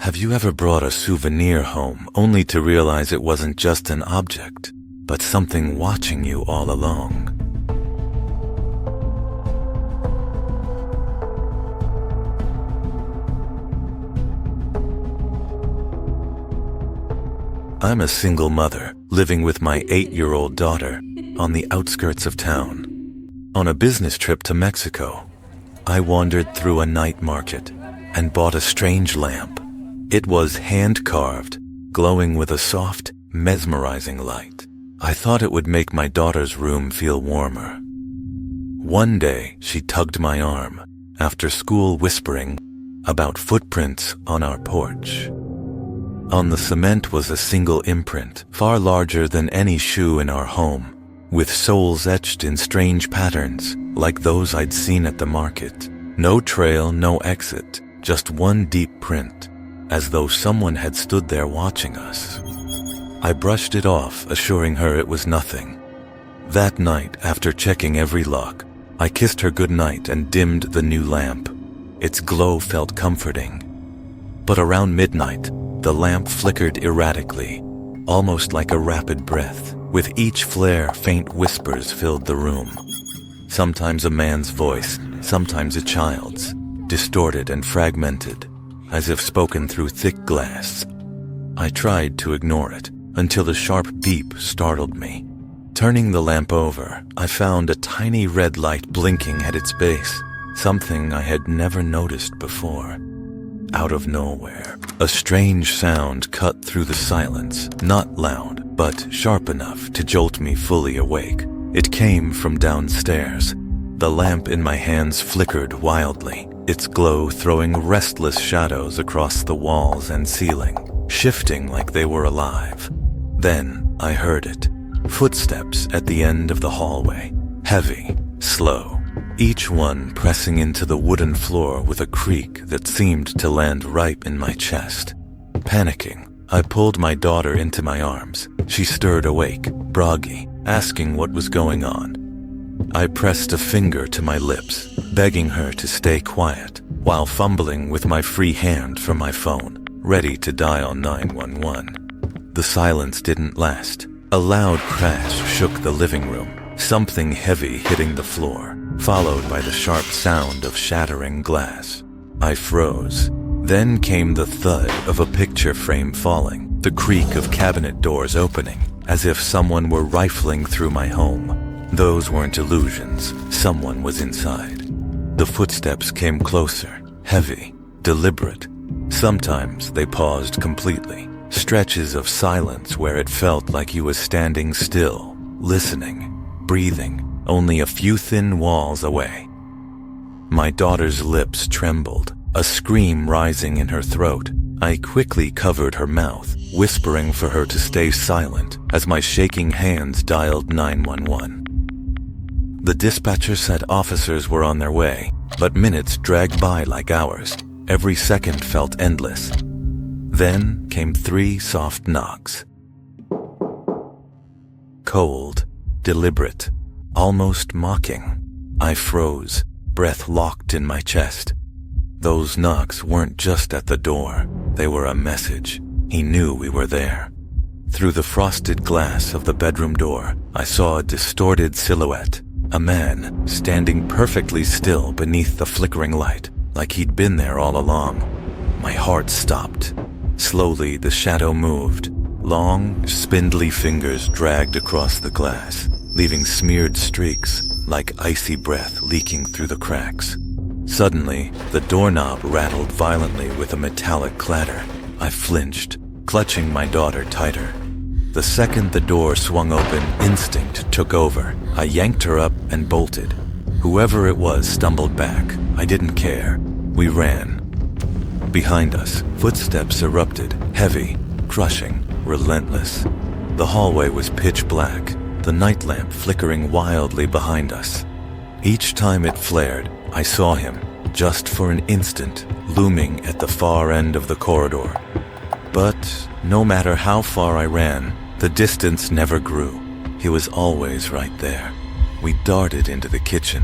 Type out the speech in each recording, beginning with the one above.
Have you ever brought a souvenir home only to realize it wasn't just an object, but something watching you all along? I'm a single mother living with my 8-year-old daughter on the outskirts of town. On a business trip to Mexico, I wandered through a night market and bought a strange lamp. It was hand-carved, glowing with a soft, mesmerizing light. I thought it would make my daughter's room feel warmer. One day, she tugged my arm, after school whispering about footprints on our porch. On the cement was a single imprint, far larger than any shoe in our home, with soles etched in strange patterns, like those I'd seen at the market. No trail, no exit, just one deep print, as though someone had stood there watching us. I brushed it off, assuring her it was nothing. That night, after checking every lock, I kissed her goodnight and dimmed the new lamp. Its glow felt comforting. But around midnight, the lamp flickered erratically, almost like a rapid breath. With each flare, faint whispers filled the room. Sometimes a man's voice, sometimes a child's, distorted and fragmented, as if spoken through thick glass. I tried to ignore it, until a sharp beep startled me. Turning the lamp over, I found a tiny red light blinking at its base, something I had never noticed before. Out of nowhere, a strange sound cut through the silence, not loud, but sharp enough to jolt me fully awake. It came from downstairs. The lamp in my hands flickered wildly, its glow throwing restless shadows across the walls and ceiling, shifting like they were alive. Then I heard it. Footsteps at the end of the hallway, heavy, slow, each one pressing into the wooden floor with a creak that seemed to land right in my chest. Panicking, I pulled my daughter into my arms. She stirred awake, groggy, asking what was going on. I pressed a finger to my lips, begging her to stay quiet, while fumbling with my free hand for my phone, ready to dial 911. The silence didn't last. A loud crash shook the living room, something heavy hitting the floor, followed by the sharp sound of shattering glass. I froze. Then came the thud of a picture frame falling, the creak of cabinet doors opening, as if someone were rifling through my home. Those weren't illusions. Someone was inside. The footsteps came closer, heavy, deliberate. Sometimes they paused completely, stretches of silence where it felt like you was standing still, listening, breathing, only a few thin walls away. My daughter's lips trembled, a scream rising in her throat. I quickly covered her mouth, whispering for her to stay silent as my shaking hands dialed 911. The dispatcher said officers were on their way, but minutes dragged by like hours. Every second felt endless. Then came 3 soft knocks. Cold, deliberate, almost mocking. I froze, breath locked in my chest. Those knocks weren't just at the door. They were a message. He knew we were there. Through the frosted glass of the bedroom door, I saw a distorted silhouette. A man standing perfectly still beneath the flickering light, like he'd been there all along. My heart stopped. Slowly, the shadow moved. Long, spindly fingers dragged across the glass, leaving smeared streaks like icy breath leaking through the cracks. Suddenly, the doorknob rattled violently with a metallic clatter. I flinched, clutching my daughter tighter. The second the door swung open, instinct took over. I yanked her up and bolted. Whoever it was stumbled back. I didn't care. We ran. Behind us, footsteps erupted, heavy, crushing, relentless. The hallway was pitch black, the night lamp flickering wildly behind us. Each time it flared, I saw him, just for an instant, looming at the far end of the corridor. But no matter how far I ran, the distance never grew. He was always right there. We darted into the kitchen.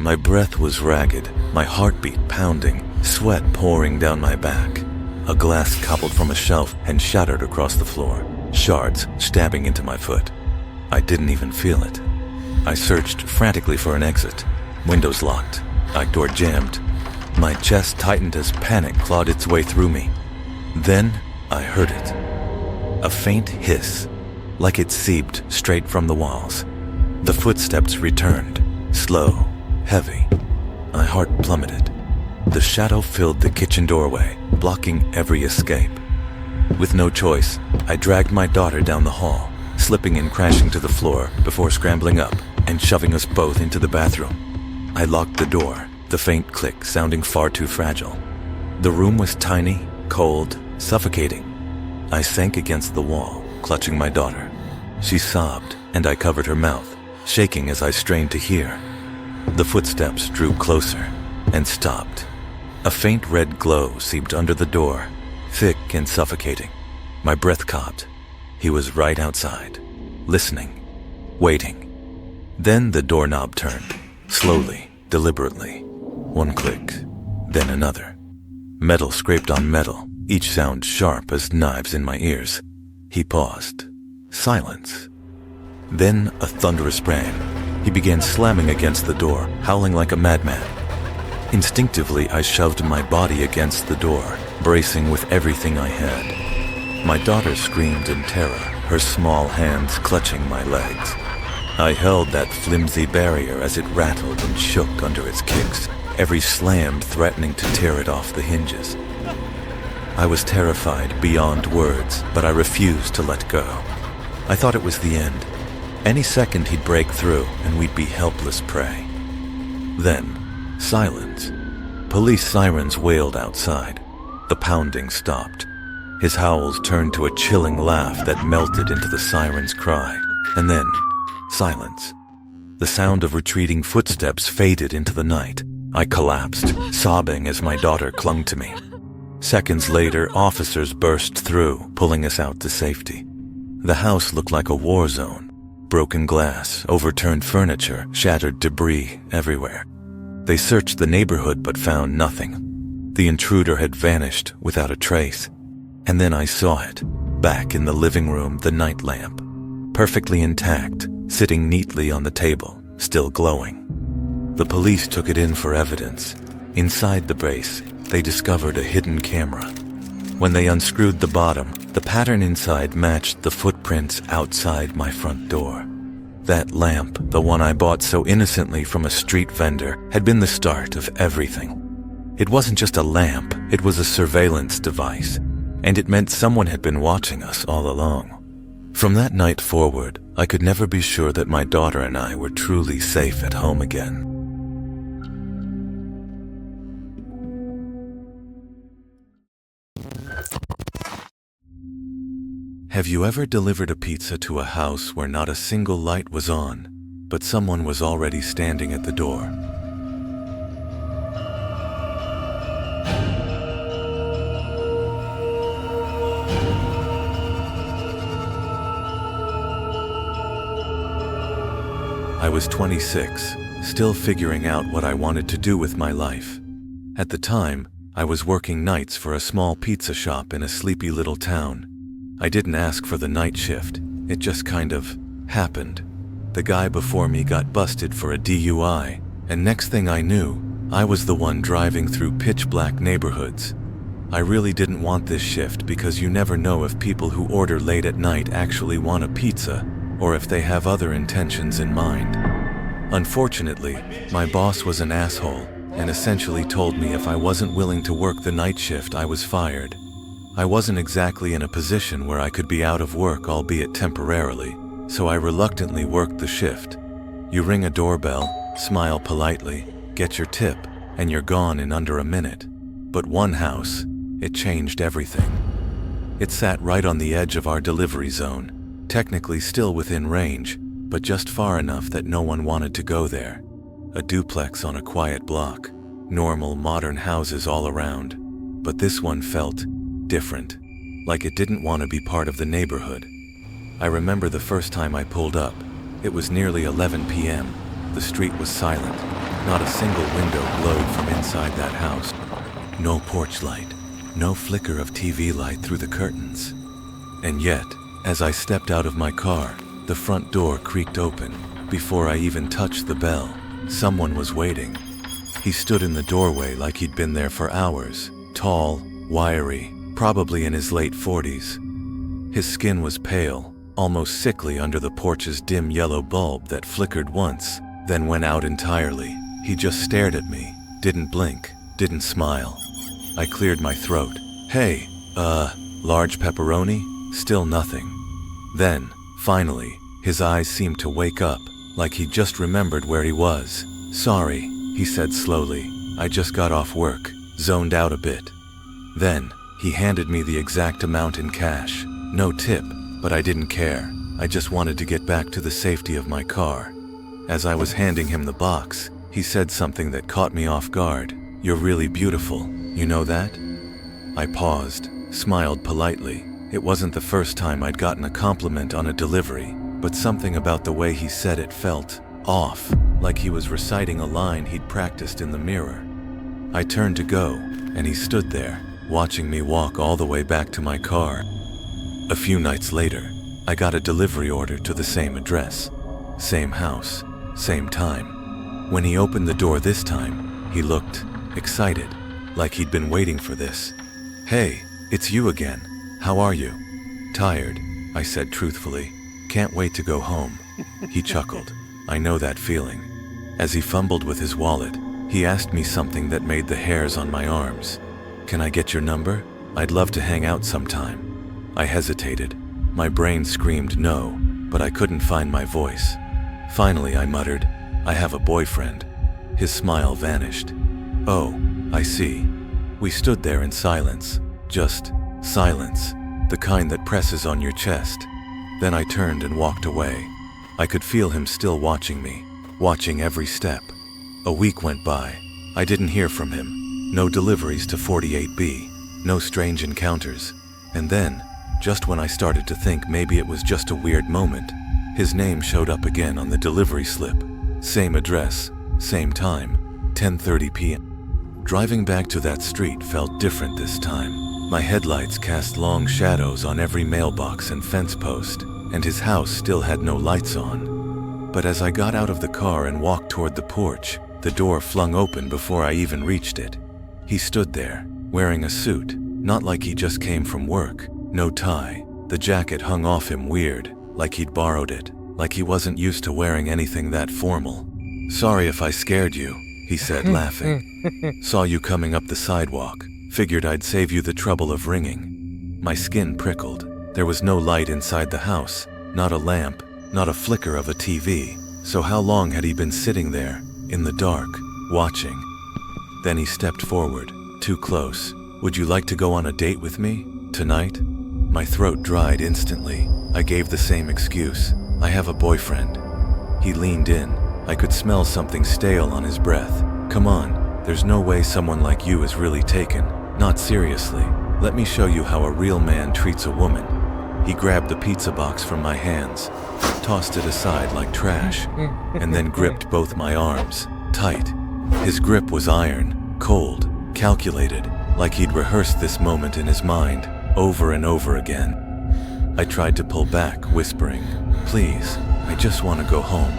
My breath was ragged, my heartbeat pounding, sweat pouring down my back. A glass toppled from a shelf and shattered across the floor, shards stabbing into my foot. I didn't even feel it. I searched frantically for an exit. Windows locked, back door jammed. My chest tightened as panic clawed its way through me. Then I heard it. A faint hiss, like it seeped straight from the walls. The footsteps returned, slow, heavy. My heart plummeted. The shadow filled the kitchen doorway, blocking every escape. With no choice, I dragged my daughter down the hall, slipping and crashing to the floor before scrambling up and shoving us both into the bathroom. I locked the door, the faint click sounding far too fragile. The room was tiny, cold, suffocating. I sank against the wall, clutching my daughter. She sobbed, and I covered her mouth, shaking as I strained to hear. The footsteps drew closer and stopped. A faint red glow seeped under the door, thick and suffocating. My breath caught. He was right outside, listening, waiting. Then the doorknob turned, slowly, deliberately. One click, then another. Metal scraped on metal, each sound sharp as knives in my ears. He paused. Silence. Then a thunderous bang. He began slamming against the door, howling like a madman. Instinctively, I shoved my body against the door, bracing with everything I had. My daughter screamed in terror, her small hands clutching my legs. I held that flimsy barrier as it rattled and shook under its kicks, every slam threatening to tear it off the hinges. I was terrified beyond words, but I refused to let go. I thought it was the end. Any second he'd break through and we'd be helpless prey. Then, silence. Police sirens wailed outside. The pounding stopped. His howls turned to a chilling laugh that melted into the siren's cry. And then, silence. The sound of retreating footsteps faded into the night. I collapsed, sobbing as my daughter clung to me. Seconds later, officers burst through, pulling us out to safety. The house looked like a war zone. Broken glass, overturned furniture, shattered debris everywhere. They searched the neighborhood but found nothing. The intruder had vanished without a trace. And then I saw it, back in the living room, the night lamp, perfectly intact, sitting neatly on the table, still glowing. The police took it in for evidence. Inside the base, they discovered a hidden camera. When they unscrewed the bottom, the pattern inside matched the footprints outside my front door. That lamp, the one I bought so innocently from a street vendor, had been the start of everything. It wasn't just a lamp, it was a surveillance device, and it meant someone had been watching us all along. From that night forward, I could never be sure that my daughter and I were truly safe at home again. Have you ever delivered a pizza to a house where not a single light was on, but someone was already standing at the door? I was 26, still figuring out what I wanted to do with my life. At the time, I was working nights for a small pizza shop in a sleepy little town. I didn't ask for the night shift, it just kind of happened. The guy before me got busted for a DUI, and next thing I knew, I was the one driving through pitch-black neighborhoods. I really didn't want this shift because you never know if people who order late at night actually want a pizza, or if they have other intentions in mind. Unfortunately, my boss was an asshole and essentially told me if I wasn't willing to work the night shift, I was fired. I wasn't exactly in a position where I could be out of work, albeit temporarily, so I reluctantly worked the shift. You ring a doorbell, smile politely, get your tip, and you're gone in under a minute. But one house, it changed everything. It sat right on the edge of our delivery zone, technically still within range, but just far enough that no one wanted to go there. A duplex on a quiet block, normal modern houses all around, but this one felt different, like it didn't want to be part of the neighborhood. I remember the first time I pulled up. It was nearly 11 p.m. The street was silent. Not a single window glowed from inside that house. No porch light. No flicker of TV light through the curtains. And yet, as I stepped out of my car, the front door creaked open. Before I even touched the bell, someone was waiting. He stood in the doorway like he'd been there for hours, tall, wiry, probably in his late 40s. His skin was pale, almost sickly under the porch's dim yellow bulb that flickered once, then went out entirely. He just stared at me, didn't blink, didn't smile. I cleared my throat. Hey, large pepperoni? Still nothing. Then, finally, his eyes seemed to wake up, like he just remembered where he was. Sorry, he said slowly. I just got off work, zoned out a bit. Then, he handed me the exact amount in cash. No tip, but I didn't care. I just wanted to get back to the safety of my car. As I was handing him the box, he said something that caught me off guard. You're really beautiful, you know that? I paused, smiled politely. It wasn't the first time I'd gotten a compliment on a delivery, but something about the way he said it felt off, like he was reciting a line he'd practiced in the mirror. I turned to go, and he stood there, watching me walk all the way back to my car. A few nights later, I got a delivery order to the same address, same house, same time. When he opened the door this time, he looked excited, like he'd been waiting for this. Hey, it's you again. How are you? Tired, I said truthfully. Can't wait to go home. He chuckled. I know that feeling. As he fumbled with his wallet, he asked me something that made the hairs on my arms. Can I get your number? I'd love to hang out sometime. I hesitated. My brain screamed no, but I couldn't find my voice. Finally, I muttered, I have a boyfriend. His smile vanished. Oh, I see. We stood there in silence. Just silence, the kind that presses on your chest. Then I turned and walked away. I could feel him still watching me, watching every step. A week went by. I didn't hear from him. No deliveries to 48B, no strange encounters. And then, just when I started to think maybe it was just a weird moment, his name showed up again on the delivery slip. Same address, same time, 10:30 p.m. Driving back to that street felt different this time. My headlights cast long shadows on every mailbox and fence post, and his house still had no lights on. But as I got out of the car and walked toward the porch, the door flung open before I even reached it. He stood there, wearing a suit, not like he just came from work, no tie. The jacket hung off him weird, like he'd borrowed it, like he wasn't used to wearing anything that formal. Sorry if I scared you, he said, laughing. Saw you coming up the sidewalk. Figured I'd save you the trouble of ringing. My skin prickled. There was no light inside the house, not a lamp, not a flicker of a TV. So how long had he been sitting there, in the dark, watching? Then he stepped forward, too close. Would you like to go on a date with me, tonight? My throat dried instantly. I gave the same excuse. I have a boyfriend. He leaned in. I could smell something stale on his breath. Come on, there's no way someone like you is really taken. Not seriously. Let me show you how a real man treats a woman. He grabbed the pizza box from my hands, tossed it aside like trash, and then gripped both my arms, tight. His grip was iron, cold, calculated, like he'd rehearsed this moment in his mind, over and over again. I tried to pull back, whispering, Please, I just want to go home.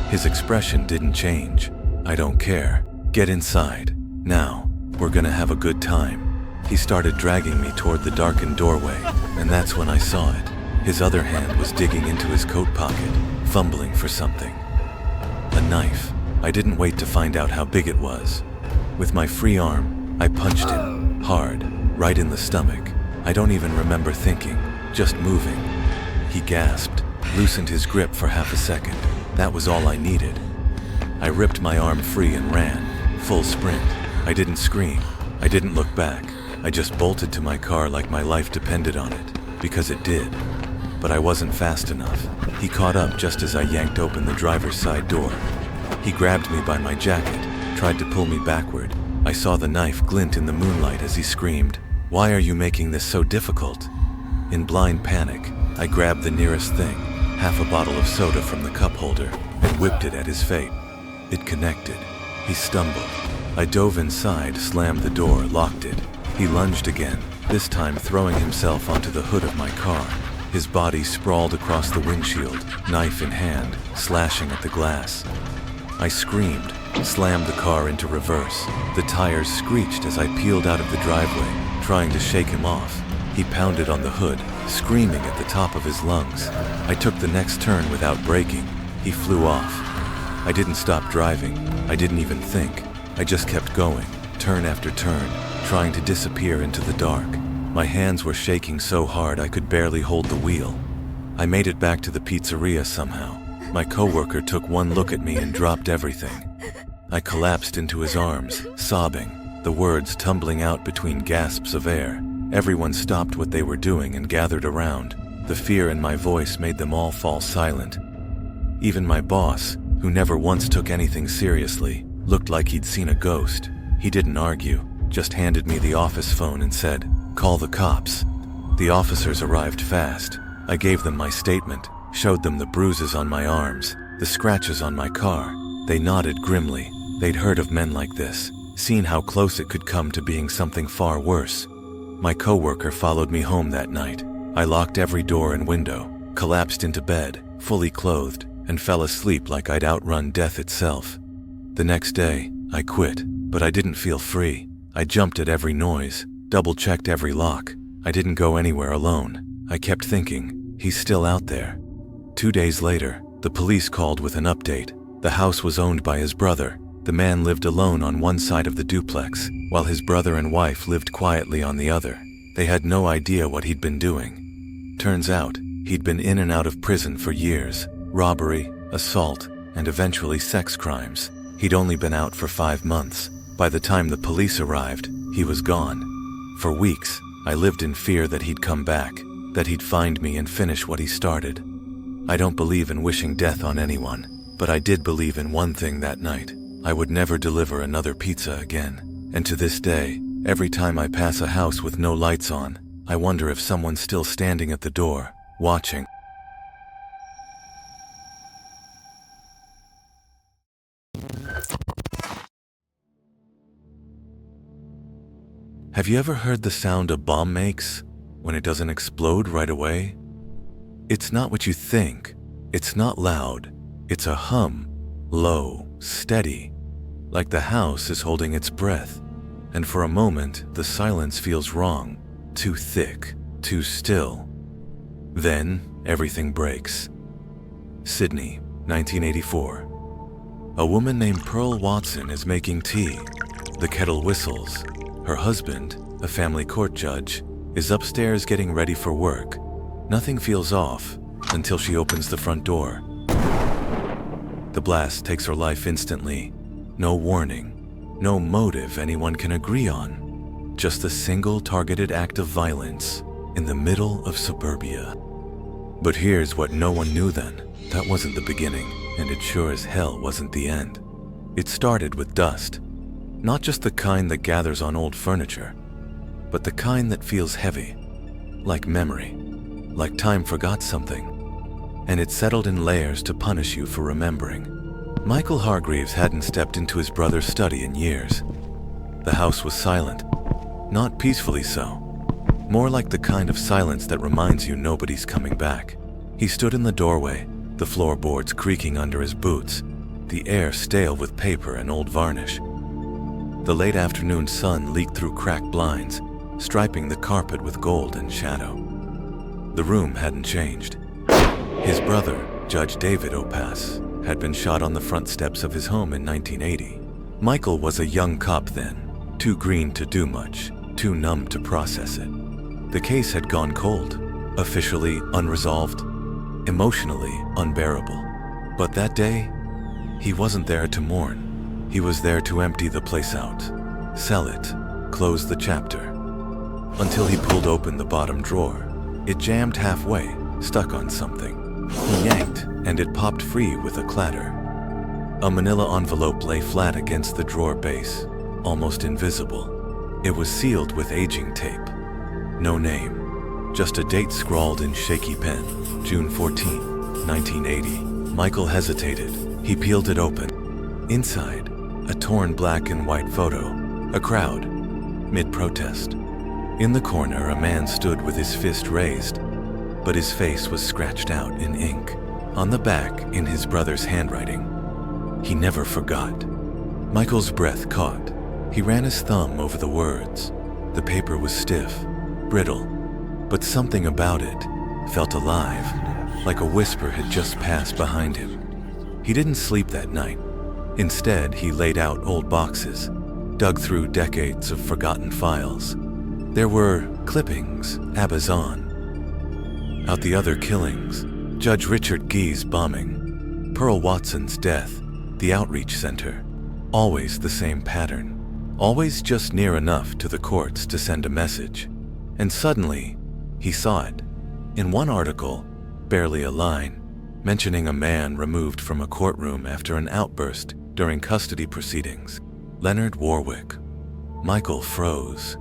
His expression didn't change. I don't care. Get inside. Now, we're gonna have a good time. He started dragging me toward the darkened doorway, and that's when I saw it. His other hand was digging into his coat pocket, fumbling for something. A knife. I didn't wait to find out how big it was. With my free arm, I punched him, hard, right in the stomach. I don't even remember thinking, just moving. He gasped, loosened his grip for half a second. That was all I needed. I ripped my arm free and ran, full sprint. I didn't scream. I didn't look back. I just bolted to my car like my life depended on it, because it did. But I wasn't fast enough. He caught up just as I yanked open the driver's side door. He grabbed me by my jacket, tried to pull me backward. I saw the knife glint in the moonlight as he screamed, Why are you making this so difficult? In blind panic, I grabbed the nearest thing, half a bottle of soda from the cup holder, and whipped it at his face. It connected. He stumbled. I dove inside, slammed the door, locked it. He lunged again, this time throwing himself onto the hood of my car. His body sprawled across the windshield, knife in hand, slashing at the glass. I screamed, slammed the car into reverse. The tires screeched as I peeled out of the driveway, trying to shake him off. He pounded on the hood, screaming at the top of his lungs. I took the next turn without braking. He flew off. I didn't stop driving. I didn't even think. I just kept going, turn after turn, trying to disappear into the dark. My hands were shaking so hard I could barely hold the wheel. I made it back to the pizzeria somehow. My coworker took one look at me and dropped everything. I collapsed into his arms, sobbing, the words tumbling out between gasps of air. Everyone stopped what they were doing and gathered around. The fear in my voice made them all fall silent. Even my boss, who never once took anything seriously, looked like he'd seen a ghost. He didn't argue, just handed me the office phone and said, "Call the cops." The officers arrived fast. I gave them my statement, showed them the bruises on my arms, the scratches on my car. They nodded grimly. They'd heard of men like this, seen how close it could come to being something far worse. My coworker followed me home that night. I locked every door and window, collapsed into bed, fully clothed, and fell asleep like I'd outrun death itself. The next day, I quit, but I didn't feel free. I jumped at every noise, double-checked every lock. I didn't go anywhere alone. I kept thinking, he's still out there. 2 days later, the police called with an update. The house was owned by his brother. The man lived alone on one side of the duplex, while his brother and wife lived quietly on the other. They had no idea what he'd been doing. Turns out, he'd been in and out of prison for years. Robbery, assault, and eventually sex crimes. He'd only been out for 5 months. By the time the police arrived, he was gone. For weeks, I lived in fear that he'd come back, that he'd find me and finish what he started. I don't believe in wishing death on anyone, but I did believe in one thing that night. I would never deliver another pizza again. And to this day, every time I pass a house with no lights on, I wonder if someone's still standing at the door, watching. Have you ever heard the sound a bomb makes when it doesn't explode right away? It's not what you think. It's not loud. It's a hum, low, steady, like the house is holding its breath. And for a moment, the silence feels wrong, too thick, too still. Then, everything breaks. Sydney, 1984. A woman named Pearl Watson is making tea. The kettle whistles. Her husband, a family court judge, is upstairs getting ready for work. Nothing feels off until she opens the front door. The blast takes her life instantly. No warning, no motive anyone can agree on. Just a single targeted act of violence in the middle of suburbia. But here's what no one knew then. That wasn't the beginning, and it sure as hell wasn't the end. It started with dust. Not just the kind that gathers on old furniture, but the kind that feels heavy, like memory, like time forgot something, and it settled in layers to punish you for remembering. Michael Hargreaves hadn't stepped into his brother's study in years. The house was silent, not peacefully so, more like the kind of silence that reminds you nobody's coming back. He stood in the doorway, the floorboards creaking under his boots, the air stale with paper and old varnish. The late afternoon sun leaked through cracked blinds, striping the carpet with gold and shadow. The room hadn't changed. His brother, Judge David Opass, had been shot on the front steps of his home in 1980. Michael was a young cop then, too green to do much, too numb to process it. The case had gone cold, officially unresolved, emotionally unbearable. But that day, he wasn't there to mourn. He was there to empty the place out, sell it, close the chapter. Until he pulled open the bottom drawer. It jammed halfway, stuck on something. He yanked, and it popped free with a clatter. A manila envelope lay flat against the drawer base, almost invisible. It was sealed with aging tape. No name, just a date scrawled in shaky pen, June 14, 1980. Michael hesitated. He peeled it open. Inside, a torn black and white photo. A crowd. mid-protest. In the corner, a man stood with his fist raised, but his face was scratched out in ink. On the back, in his brother's handwriting, he never forgot. Michael's breath caught. He ran his thumb over the words. The paper was stiff, brittle, but something about it felt alive, like a whisper had just passed behind him. He didn't sleep that night. Instead, he laid out old boxes, dug through decades of forgotten files. There were clippings, Abazon. Out the other killings, Judge Richard Gee's bombing, Pearl Watson's death, the outreach center. Always the same pattern. Always just near enough to the courts to send a message. And suddenly, he saw it. In one article, barely a line, mentioning a man removed from a courtroom after an outburst during custody proceedings. Leonard Warwick. Michael froze.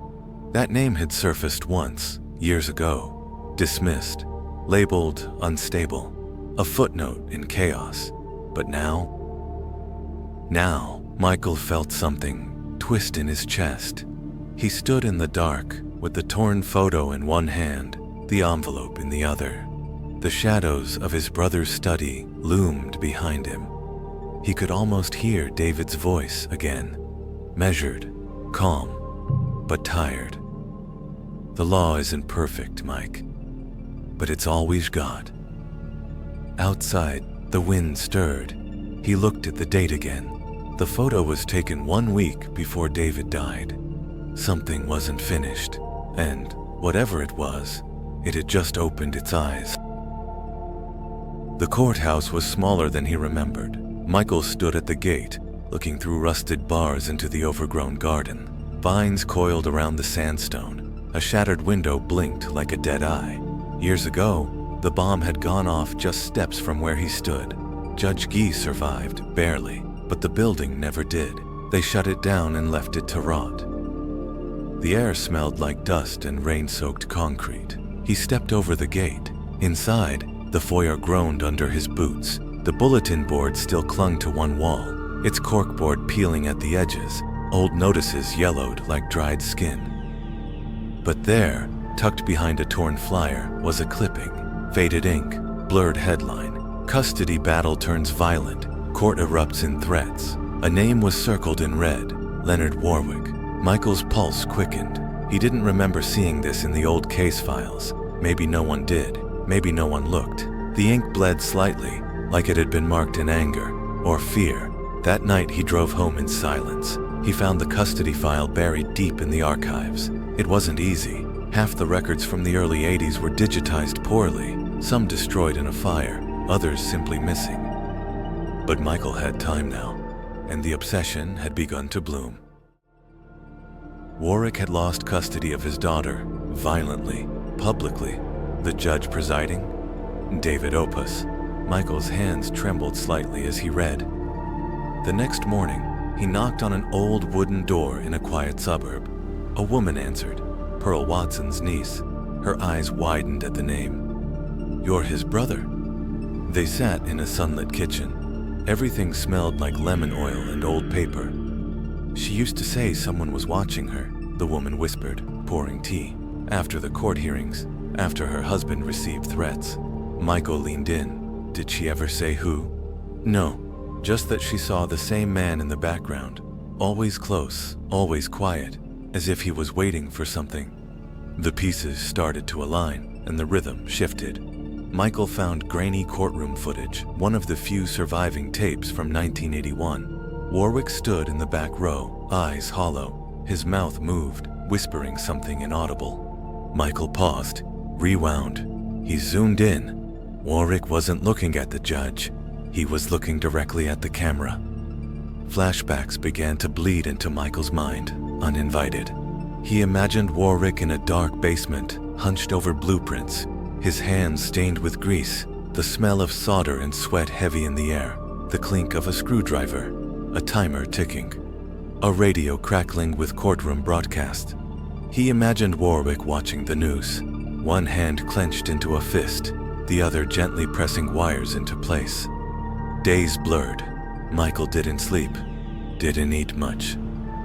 That name had surfaced once, years ago. Dismissed. Labeled unstable. A footnote in chaos. But now, Michael felt something twist in his chest. He stood in the dark with the torn photo in one hand, the envelope in the other. The shadows of his brother's study loomed behind him. He could almost hear David's voice again, measured, calm, but tired. The law isn't perfect, Mike, but it's always God. Outside, the wind stirred. He looked at the date again. The photo was taken 1 week before David died. Something wasn't finished, and whatever it was, it had just opened its eyes. The courthouse was smaller than he remembered. Michael stood at the gate, looking through rusted bars into the overgrown garden. Vines coiled around the sandstone. A shattered window blinked like a dead eye. Years ago, the bomb had gone off just steps from where he stood. Judge Gee survived, barely. But the building never did. They shut it down and left it to rot. The air smelled like dust and rain-soaked concrete. He stepped over the gate. Inside, the foyer groaned under his boots. The bulletin board still clung to one wall, its corkboard peeling at the edges. Old notices yellowed like dried skin. But there, tucked behind a torn flyer, was a clipping. Faded ink, blurred headline. Custody battle turns violent. Court erupts in threats. A name was circled in red, Leonard Warwick. Michael's pulse quickened. He didn't remember seeing this in the old case files. Maybe no one did. Maybe no one looked. The ink bled slightly, like it had been marked in anger or fear. That night he drove home in silence. He found the custody file buried deep in the archives. It wasn't easy. Half the records from the early 80s were digitized poorly, some destroyed in a fire, others simply missing. But Michael had time now, and the obsession had begun to bloom. Warwick had lost custody of his daughter, violently, publicly. The judge presiding? David Opus. Michael's hands trembled slightly as he read. The next morning, he knocked on an old wooden door in a quiet suburb. A woman answered, Pearl Watson's niece. Her eyes widened at the name. You're his brother. They sat in a sunlit kitchen. Everything smelled like lemon oil and old paper. She used to say someone was watching her, the woman whispered, pouring tea. After the court hearings, after her husband received threats. Michael leaned in. Did she ever say who? No, just that she saw the same man in the background, always close, always quiet, as if he was waiting for something. The pieces started to align, and the rhythm shifted. Michael found grainy courtroom footage, one of the few surviving tapes from 1981. Warwick stood in the back row, eyes hollow. His mouth moved, whispering something inaudible. Michael paused, rewound. He zoomed in. Warwick wasn't looking at the judge. He was looking directly at the camera. Flashbacks began to bleed into Michael's mind, uninvited. He imagined Warwick in a dark basement, hunched over blueprints, his hands stained with grease, the smell of solder and sweat heavy in the air, the clink of a screwdriver, a timer ticking, a radio crackling with courtroom broadcast. He imagined Warwick watching the news, one hand clenched into a fist, the other gently pressing wires into place. Days blurred. Michael didn't sleep, didn't eat much,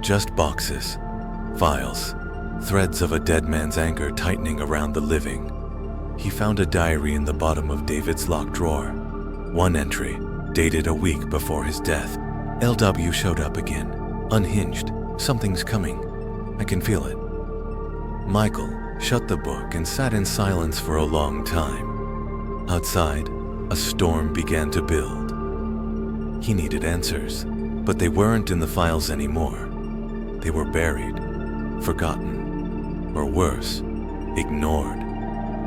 just boxes. Files, threads of a dead man's anger tightening around the living. He found a diary in the bottom of David's locked drawer. One entry, dated a week before his death. LW showed up again, unhinged. Something's coming. I can feel it. Michael shut the book and sat in silence for a long time. Outside, a storm began to build. He needed answers, but they weren't in the files anymore. They were buried, forgotten, or worse, ignored.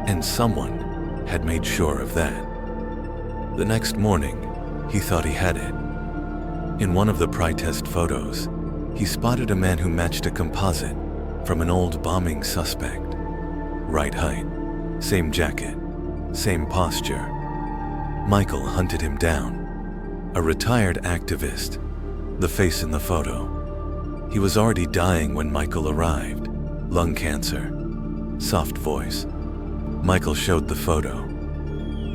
And someone had made sure of that. The next morning, he thought he had it. In one of the Pry-test photos, he spotted a man who matched a composite from an old bombing suspect. Right height, same jacket, same posture. Michael hunted him down. A retired activist, the face in the photo. He was already dying when Michael arrived. Lung cancer, soft voice. Michael showed the photo.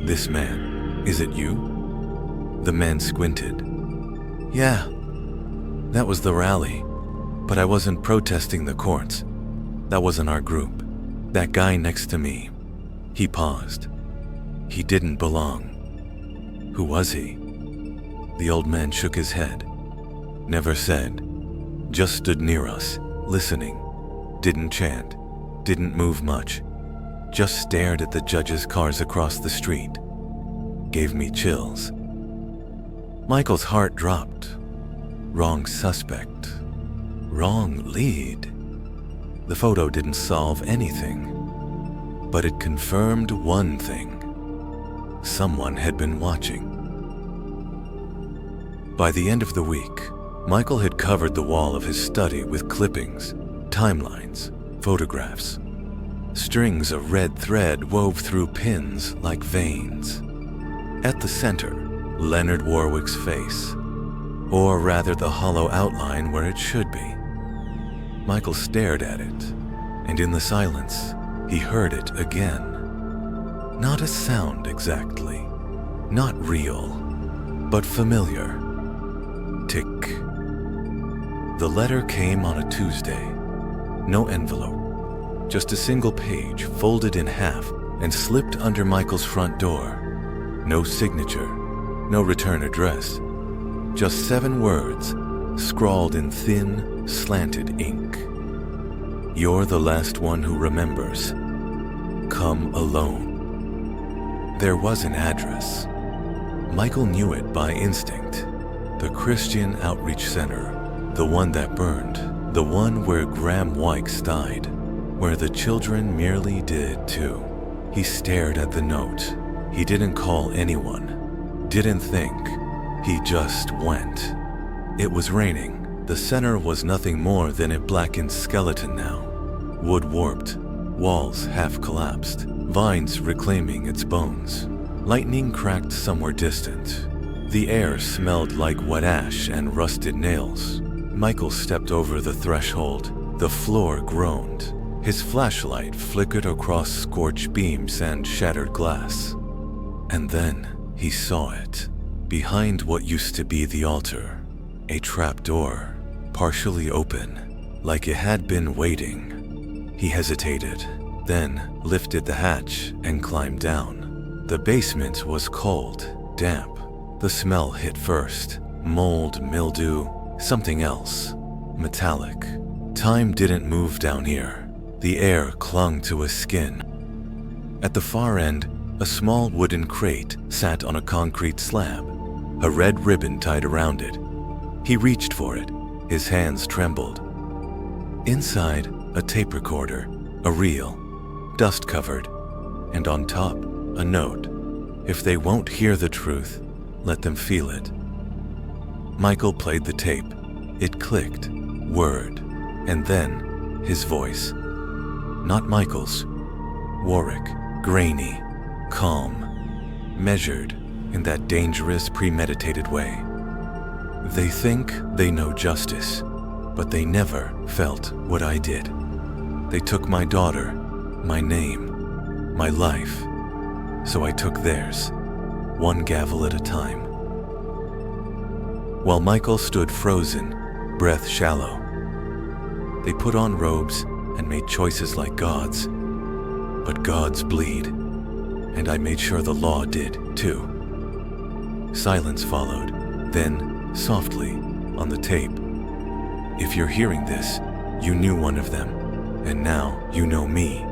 This man, is it you? The man squinted. Yeah, that was the rally, but I wasn't protesting the courts. That wasn't our group. That guy next to me. He paused. He didn't belong. Who was he? The old man shook his head. Never said. Just stood near us, listening. Didn't chant. Didn't move much. Just stared at the judge's cars across the street. Gave me chills. Michael's heart dropped. Wrong suspect. Wrong lead. The photo didn't solve anything, but it confirmed one thing. Someone had been watching. By the end of the week, Michael had covered the wall of his study with clippings, timelines, photographs. Strings of red thread wove through pins like veins. At the center, Leonard Warwick's face, or rather the hollow outline where it should be. Michael stared at it, and in the silence, he heard it again. Not a sound exactly, not real, but familiar. Tick. The letter came on a Tuesday. No envelope, just a single page folded in half and slipped under Michael's front door. No signature, no return address, just 7 words scrawled in thin, slanted ink. You're the last one who remembers. Come alone. There was an address. Michael knew it by instinct. The Christian Outreach Center, the one that burned, the one where Graham Wykes died, where the children merely did too. He stared at the note. He didn't call anyone, didn't think. He just went. It was raining. The center was nothing more than a blackened skeleton now. Wood warped, walls half collapsed, vines reclaiming its bones. Lightning cracked somewhere distant. The air smelled like wet ash and rusted nails. Michael stepped over the threshold. The floor groaned. His flashlight flickered across scorched beams and shattered glass. And then he saw it. Behind what used to be the altar, a trap door, partially open, like it had been waiting. He hesitated, then lifted the hatch and climbed down. The basement was cold, damp. The smell hit first. Mold, mildew, something else. Metallic. Time didn't move down here. The air clung to his skin. At the far end, a small wooden crate sat on a concrete slab, a red ribbon tied around it. He reached for it. His hands trembled. Inside, a tape recorder, a reel, dust-covered, and on top, a note. If they won't hear the truth, let them feel it. Michael played the tape. It clicked, word, and then his voice. Not Michael's. Warwick, grainy, calm, measured in that dangerous, premeditated way. They think they know justice, but they never felt what I did. They took my daughter, my name, my life, so I took theirs, one gavel at a time. While Michael stood frozen, breath shallow, They put on robes and made choices like gods. But gods bleed, and I made sure the law did too. Silence followed, then, softly, on the tape. If you're hearing this, you knew one of them, and now you know me.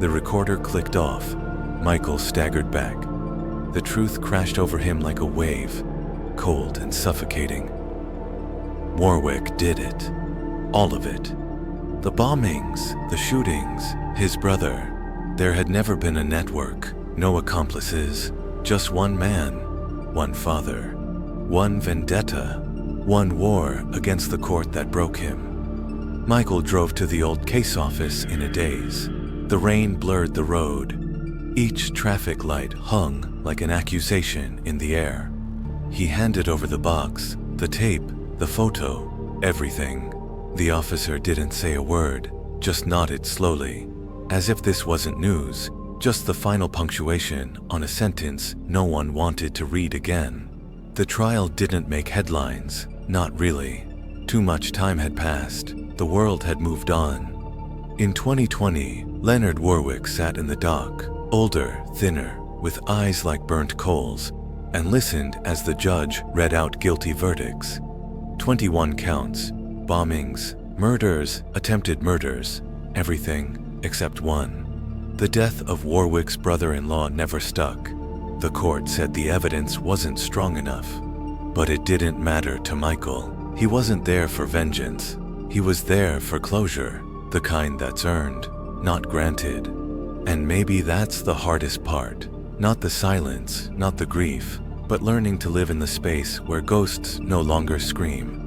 The recorder clicked off. Michael staggered back. The truth crashed over him like a wave, cold and suffocating. Warwick did it. All of it. The bombings, the shootings, his brother. There had never been a network, no accomplices, just one man, one father, one vendetta, one war against the court that broke him. Michael drove to the old case office in a daze. The rain blurred the road. Each traffic light hung like an accusation in the air. He handed over the box, the tape, the photo, everything. The officer didn't say a word, just nodded slowly, as if this wasn't news, just the final punctuation on a sentence no one wanted to read again. The trial didn't make headlines, not really. Too much time had passed. The world had moved on. In 2020, Leonard Warwick sat in the dock, older, thinner, with eyes like burnt coals, and listened as the judge read out guilty verdicts. 21 counts, bombings, murders, attempted murders, everything except one. The death of Warwick's brother-in-law never stuck. The court said the evidence wasn't strong enough. But it didn't matter to Michael. He wasn't there for vengeance. He was there for closure, the kind that's earned, not granted. And maybe that's the hardest part. Not the silence, not the grief, but learning to live in the space where ghosts no longer scream.